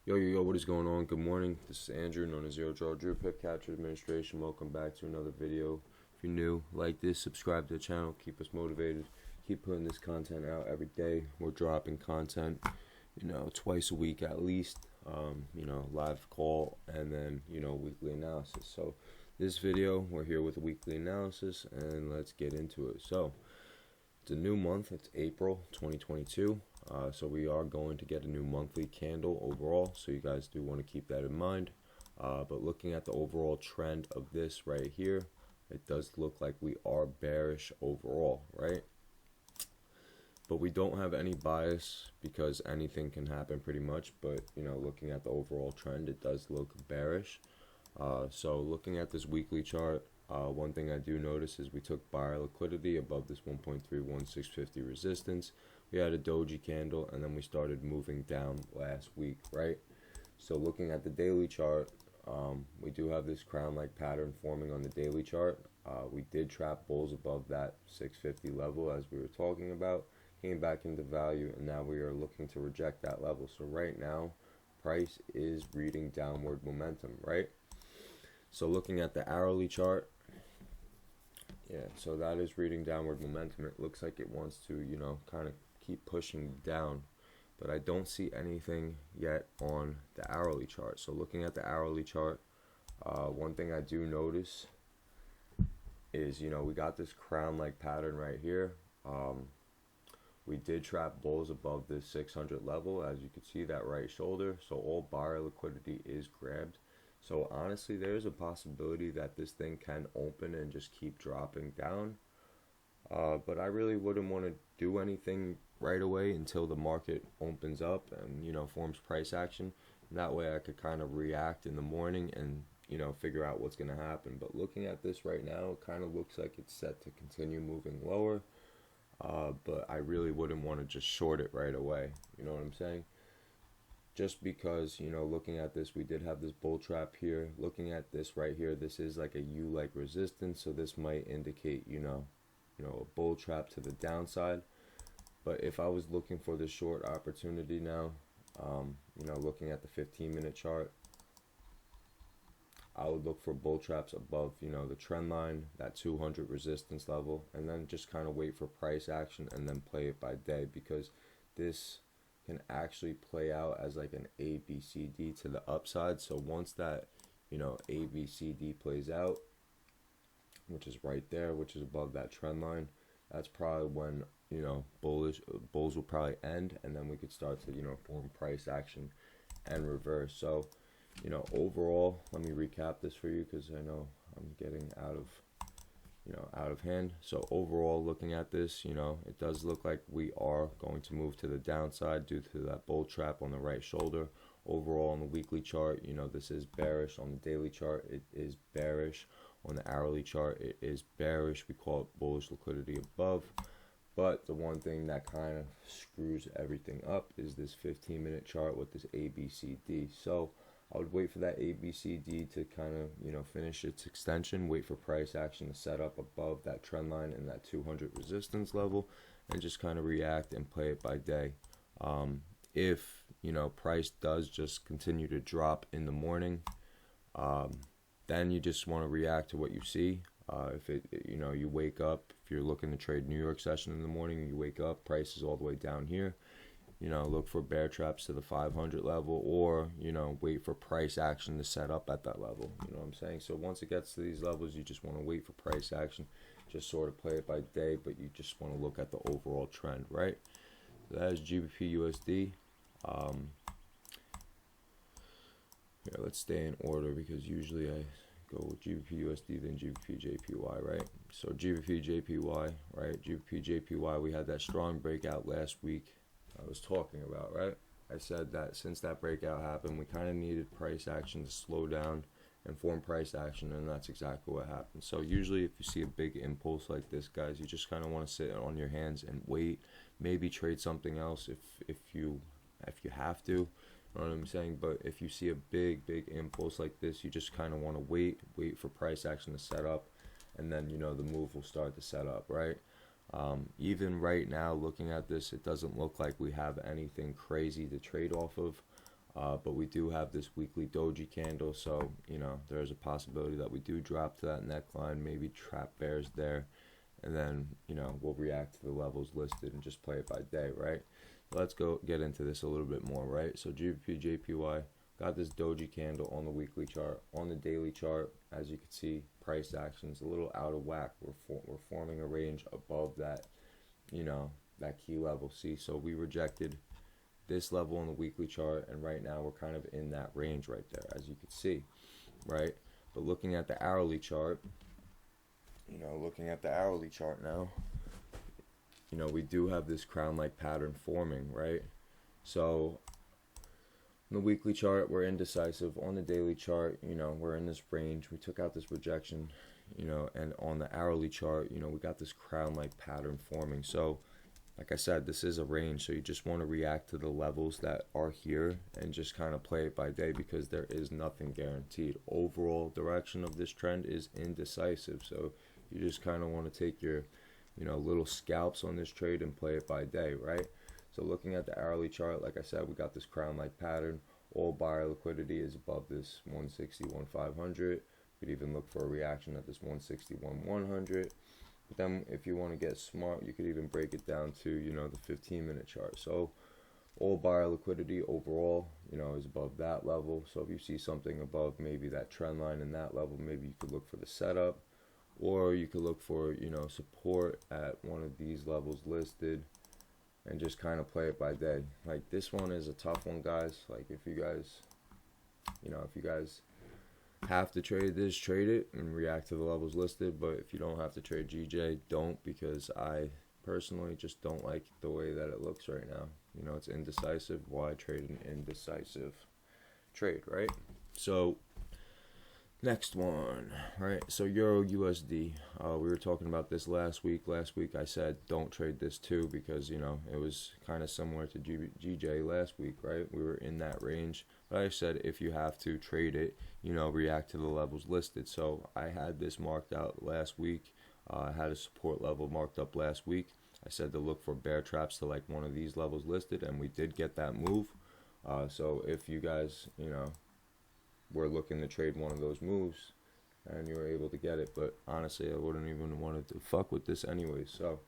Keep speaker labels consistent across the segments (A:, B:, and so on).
A: Yo, what is going on? Good morning. This is Andrew, known as ZERODRAWDREW, Pip Capture Administration. Welcome back to another video. If you're new, like this, subscribe to the channel, keep us motivated, keep putting this content out every day. We're dropping content, twice a week at least, live call, and then, weekly analysis. So this video, we're here with a weekly analysis, and let's get into it. So it's a new month. It's April 2022. So we are going to get a new monthly candle overall, so you guys do want to keep that in mind. But looking at the overall trend of this right here, it does look like we are bearish overall, right? But we don't have any bias because anything can happen pretty much. But looking at the overall trend, it does look bearish. So looking at this weekly chart, one thing I do notice is we took buyer liquidity above this 1.31650 resistance. We had a doji candle, and then we started moving down last week, right? So looking at the daily chart, we do have this crown-like pattern forming on the daily chart. We did trap bulls above that 650 level, as we were talking about, came back into value, and now we are looking to reject that level. So right now, price is reading downward momentum, right? So looking at the hourly chart, so that is reading downward momentum. It looks like it wants to, kind of keep pushing down, but I don't see anything yet on the hourly chart. So looking at the hourly chart, one thing I do notice is, we got this crown-like pattern right here. We did trap bulls above this 600 level, as you can see, that right shoulder. So all buyer liquidity is grabbed. So honestly, there's a possibility that this thing can open and just keep dropping down. But I really wouldn't want to do anything right away until the market opens up and, forms price action. And that way I could kind of react in the morning and, figure out what's going to happen. But looking at this right now, it kind of looks like it's set to continue moving lower. But I really wouldn't want to just short it right away. You know what I'm saying? Just because, looking at this, we did have this bull trap here. Looking at this right here, this is like a U-like resistance. So this might indicate, a bull trap to the downside. But if I was looking for the short opportunity now, looking at the 15-minute chart, I would look for bull traps above, the trend line, that 200 resistance level, and then just kind of wait for price action and then play it by day, because this can actually play out as like an ABCD to the upside. So once that, ABCD plays out, which is right there, which is above that trend line, that's probably when, bulls will probably end, and then we could start to, form price action and reverse. So, overall, let me recap this for you because I know I'm getting out of hand. So overall, looking at this, it does look like we are going to move to the downside due to that bull trap on the right shoulder. Overall, on the weekly chart, this is bearish. On the daily chart, it is bearish. On the hourly chart, it is bearish. We call it bullish liquidity above. But the one thing that kind of screws everything up is this 15-minute chart with this ABCD. So I would wait for that ABCD to kind of, finish its extension, wait for price action to set up above that trend line and that 200 resistance level, and just kind of react and play it by day. If, price does just continue to drop in the morning, then you just want to react to what you see. If you wake up, if you're looking to trade New York session in the morning, you wake up, price is all the way down here, look for bear traps to the 500 level, or, wait for price action to set up at that level. You know what I'm saying? So once it gets to these levels, you just want to wait for price action, just sort of play it by day, but you just want to look at the overall trend, right? So that is GBPUSD. Let's stay in order because usually I go with GBPUSD then GBPJPY, right? So GBPJPY, right? GBPJPY, we had that strong breakout last week I was talking about, right? I said that since that breakout happened, we kind of needed price action to slow down and form price action, and that's exactly what happened. So usually if you see a big impulse like this, guys, you just kind of want to sit on your hands and wait, maybe trade something else if you have to. You know what I'm saying? But if you see a big impulse like this, you just kind of want to wait for price action to set up, and then the move will start to set up, right? Even right now, looking at this, it doesn't look like we have anything crazy to trade off of. But we do have this weekly doji candle, so you know there's a possibility that we do drop to that neckline, maybe trap bears there, and then you know we'll react to the levels listed and just play it by day, right? So let's go get into this a little bit more, right? So GBPJPY got this doji candle on the weekly chart. On the daily chart, as you can see, price action's a little out of whack. We're forming a range above that, you know, that key level. See, so we rejected this level on the weekly chart, and right now we're kind of in that range right there, as you can see, right? But looking at the hourly chart, you know, looking at the hourly chart now, you know, we do have this crown-like pattern forming, right? So on the weekly chart, we're indecisive. On the daily chart, you know, we're in this range. We took out this rejection, you know, and on the hourly chart, you know, we got this crown-like pattern forming. So like I said, this is a range, so you just want to react to the levels that are here and just kind of play it by day, because there is nothing guaranteed. Overall direction of this trend is indecisive, so you just kind of want to take your, you know, little scalps on this trade and play it by day, right? So looking at the hourly chart, like I said, we got this crown-like pattern. All buyer liquidity is above this 161,500. You could even look for a reaction at this 161,100. But then if you want to get smart, you could even break it down to, you know, the 15-minute chart. So all buyer liquidity overall, you know, is above that level. So if you see something above maybe that trend line in that level, maybe you could look for the setup, or you could look for, you know, support at one of these levels listed and just kind of play it by day. Like this one is a tough one, guys. Like if you guys, you know, if you guys have to trade this, trade it and react to the levels listed. But if you don't have to trade GJ, don't, because I personally just don't like the way that it looks right now. You know, it's indecisive. Why trade an indecisive trade, right? So next one, right? So Euro USD, we were talking about this last week. Last week I said don't trade this too, because you know it was kind of similar to GJ last week, right? We were in that range, but I said if you have to trade it, you know, react to the levels listed. So I had this marked out last week. I had a support level marked up last week. I said to look for bear traps to like one of these levels listed, and we did get that move. So if you guys, you know, were looking to trade one of those moves and you were able to get it, but honestly I wouldn't even want to fuck with this anyway. So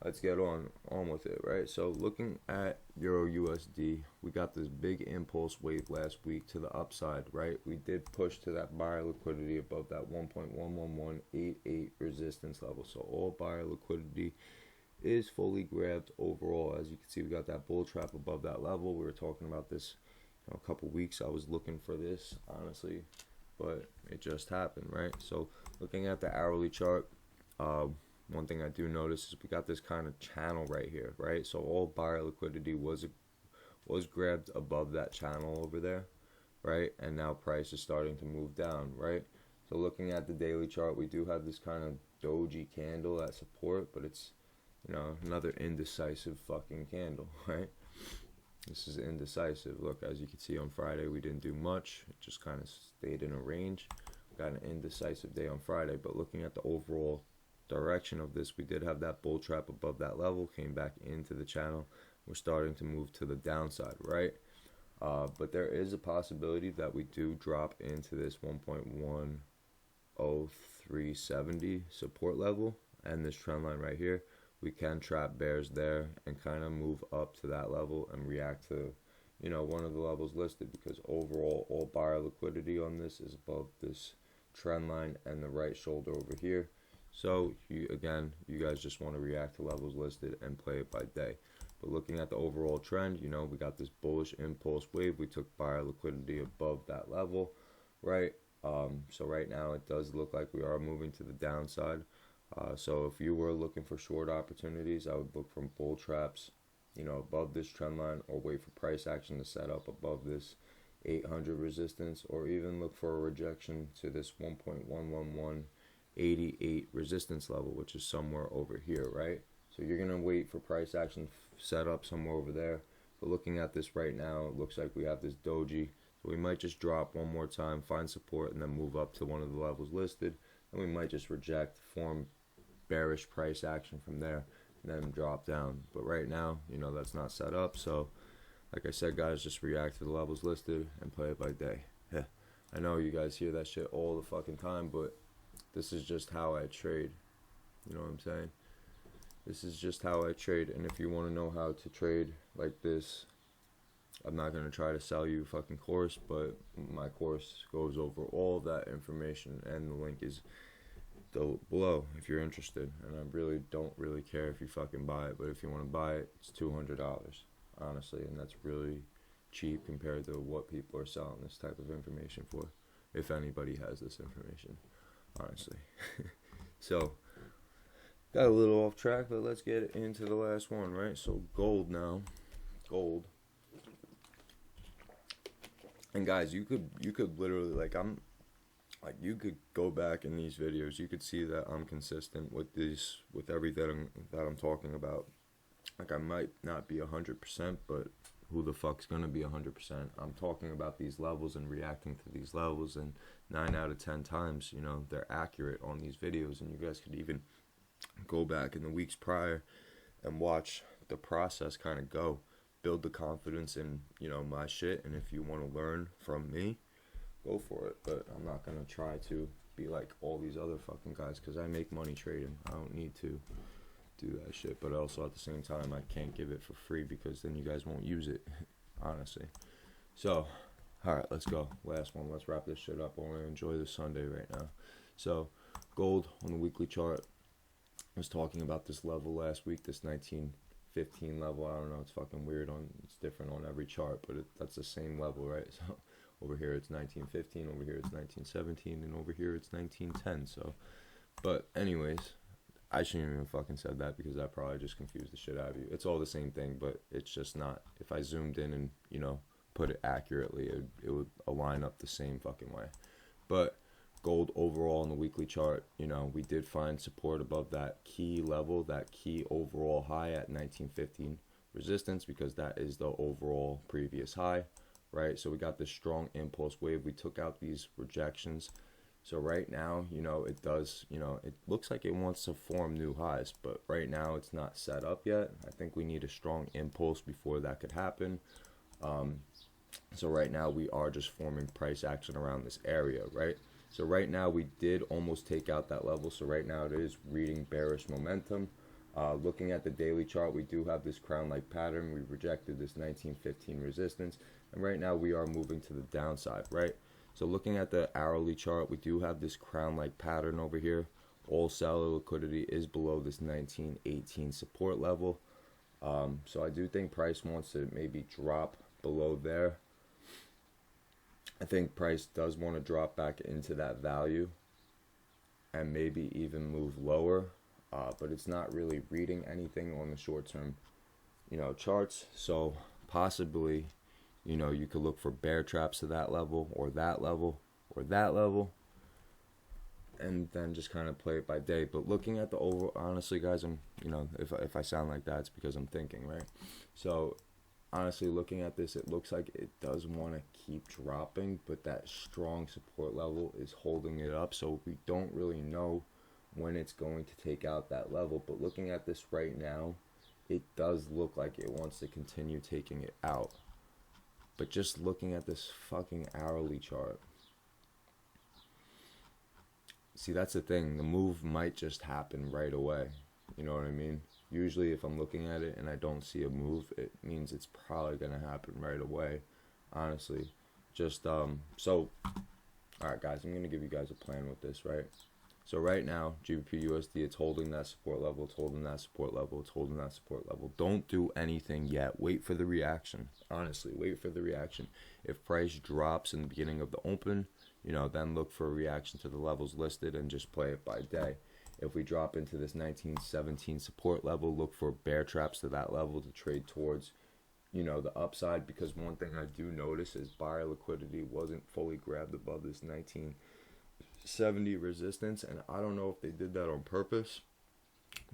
A: let's get on with it, right? So looking at Euro USD, we got this big impulse wave last week to the upside, right? We did push to that buyer liquidity above that 1.11188 resistance level. So all buyer liquidity is fully grabbed overall. As you can see, we got that bull trap above that level. We were talking about this, you know, a couple weeks. I was looking for this, honestly, but it just happened, right? So looking at the hourly chart, one thing I do notice is we got this kind of channel right here, right? So all buyer liquidity was grabbed above that channel over there, right? And now price is starting to move down, right? So looking at the daily chart, we do have this kind of doji candle at support, but it's, you know, another indecisive fucking candle, right? This is indecisive. Look, as you can see on Friday, we didn't do much. It just kind of stayed in a range. Got an indecisive day on Friday, but looking at the overall direction of this, we did have that bull trap above that level, came back into the channel. We're starting to move to the downside, right? But there is a possibility that we do drop into this 1.10370 support level and this trend line right here. We can trap bears there and kind of move up to that level and react to, you know, one of the levels listed, because overall all buyer liquidity on this is above this trend line and the right shoulder over here. So you guys just want to react to levels listed and play it by day. But looking at the overall trend, you know, we got this bullish impulse wave. We took buyer liquidity above that level, right? So right now it does look like we are moving to the downside. So if you were looking for short opportunities, I would look for bull traps, you know, above this trend line, or wait for price action to set up above this 800 resistance, or even look for a rejection to this 1.11188 resistance level, which is somewhere over here, right? So you're going to wait for price action set up somewhere over there. But looking at this right now, it looks like we have this doji. So we might just drop one more time, find support, and then move up to one of the levels listed. And we might just reject, form bearish price action from there, and then drop down. But right now, you know, that's not set up. So Like I said, guys, just react to the levels listed and play it by day. Yeah, I know you guys hear that shit all the fucking time, but this is just how I trade. You know what I'm saying? This is just how I trade, and if you want to know how to trade like this, I'm not going to try to sell you a fucking course, but my course goes over all of that information, and the link is below if you're interested. And I really don't really care if you fucking buy it, but if you want to buy it, it's $200, honestly, and that's really cheap compared to what people are selling this type of information for, if anybody has this information, honestly. So, got a little off track, but let's get into the last one, right? So, gold now. Gold. And guys, you could literally, you could go back in these videos. You could see that I'm consistent with everything that I'm talking about. Like, I might not be 100%, but who the fuck's gonna be 100%? I'm talking about these levels and reacting to these levels, and 9 out of 10 times, you know, they're accurate on these videos. And you guys could even go back in the weeks prior and watch the process kind of go. Build the confidence in, you know, my shit, and if you want to learn from me, go for it. But I'm not gonna try to be like all these other fucking guys, because I make money trading. I don't need to do that shit, but also at the same time, I can't give it for free, because then you guys won't use it, honestly. So, alright, let's go. Last one. Let's wrap this shit up. I want to enjoy this Sunday right now. So, gold on the weekly chart. I was talking about this level last week, this 1915 level. I don't know, it's fucking weird. It's different on every chart, but that's the same level, right? So over here it's 1915, over here it's 1917, and over here it's 1910. So, but anyways, I shouldn't even fucking said that, because that probably just confused the shit out of you. It's all the same thing, but it's just not. If I zoomed in and, you know, put it accurately, it would align up the same fucking way. But gold overall on the weekly chart, you know, we did find support above that key level, that key overall high at 1915 resistance, because that is the overall previous high, right? So we got this strong impulse wave. We took out these rejections. So right now, you know, it does, you know, it looks like it wants to form new highs, but right now it's not set up yet. I think we need a strong impulse before that could happen. So right now we are just forming price action around this area, right? So right now we did almost take out that level. So right now it is reading bearish momentum. Looking at the daily chart, we do have this crown-like pattern. We rejected this 1915 resistance, and right now we are moving to the downside, right? So looking at the hourly chart, we do have this crown-like pattern over here. All seller liquidity is below this 1918 support level. So I do think price wants to maybe drop below there. I think price does want to drop back into that value and maybe even move lower, but it's not really reading anything on the short-term, you know, charts. So possibly, you know, you could look for bear traps to that level, or that level, or that level, and then just kind of play it by day. But looking at the overall, honestly, guys, I'm, you know, if I sound like that, it's because I'm thinking, right? So honestly, looking at this, it looks like it does want to keep dropping, but that strong support level is holding it up. So we don't really know when it's going to take out that level. But looking at this right now, it does look like it wants to continue taking it out. But just looking at this fucking hourly chart, see, that's the thing. The move might just happen right away. You know what I mean? Usually if I'm looking at it and I don't see a move, it means it's probably going to happen right away, honestly. Just, so, alright guys, I'm going to give you guys a plan with this, right? So right now, GBPUSD, it's holding that support level, it's holding that support level, it's holding that support level. Don't do anything yet. Wait for the reaction. Honestly, wait for the reaction. If price drops in the beginning of the open, you know, then look for a reaction to the levels listed and just play it by day. If we drop into this 1917 support level, look for bear traps to that level to trade towards, you know, the upside. Because one thing I do notice is buyer liquidity wasn't fully grabbed above this 1970 resistance, and I don't know if they did that on purpose,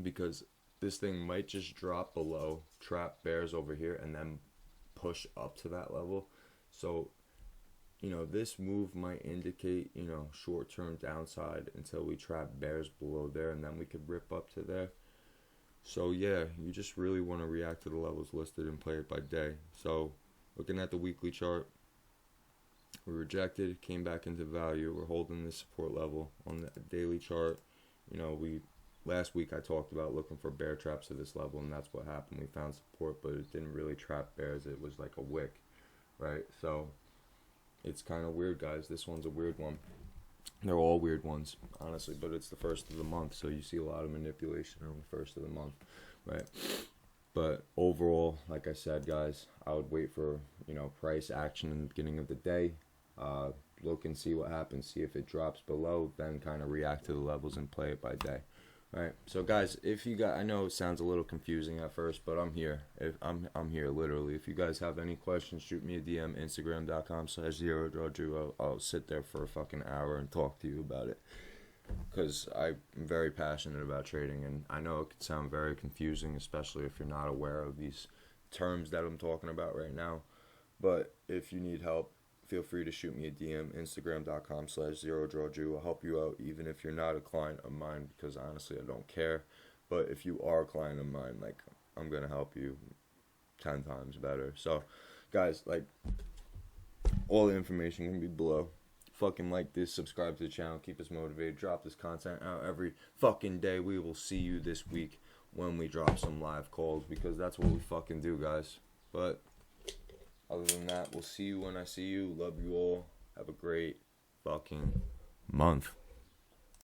A: because this thing might just drop below, trap bears over here, and then push up to that level. So, you know, this move might indicate, you know, short-term downside until we trap bears below there, and then we could rip up to there. So yeah, you just really want to react to the levels listed and play it by day. So Looking at the weekly chart, we rejected, came back into value. We're holding this support level on the daily chart. You know, last week I talked about looking for bear traps at this level, and that's what happened. We found support, but it didn't really trap bears. It was like a wick, right? So it's kind of weird, guys. This one's a weird one. They're all weird ones, honestly, but it's the first of the month, so you see a lot of manipulation on the first of the month, right? But overall, like I said, guys, I would wait for, you know, price action in the beginning of the day. Look and see what happens. See if it drops below, then kind of react to the levels and play it by day. All right. So, guys, if you got, I know it sounds a little confusing at first, but I'm here. I'm here literally. If you guys have any questions, shoot me a DM. Instagram.com/ZERODRAWDREW. I'll sit there for a fucking hour and talk to you about it, because I'm very passionate about trading, and I know it could sound very confusing, especially if you're not aware of these terms that I'm talking about right now. But if you need help, feel free to shoot me a DM. Instagram.com/ZERODRAWDREW. I'll help you out, even if you're not a client of mine, because honestly, I don't care. But if you are a client of mine, like, I'm going to help you 10 times better. So, guys, like, all the information can be below. Fucking like this, subscribe to the channel, keep us motivated, drop this content out every fucking day. We will see you this week when we drop some live calls, because that's what we fucking do, guys. But other than that, we'll see you when I see you. Love you all. Have a great fucking month.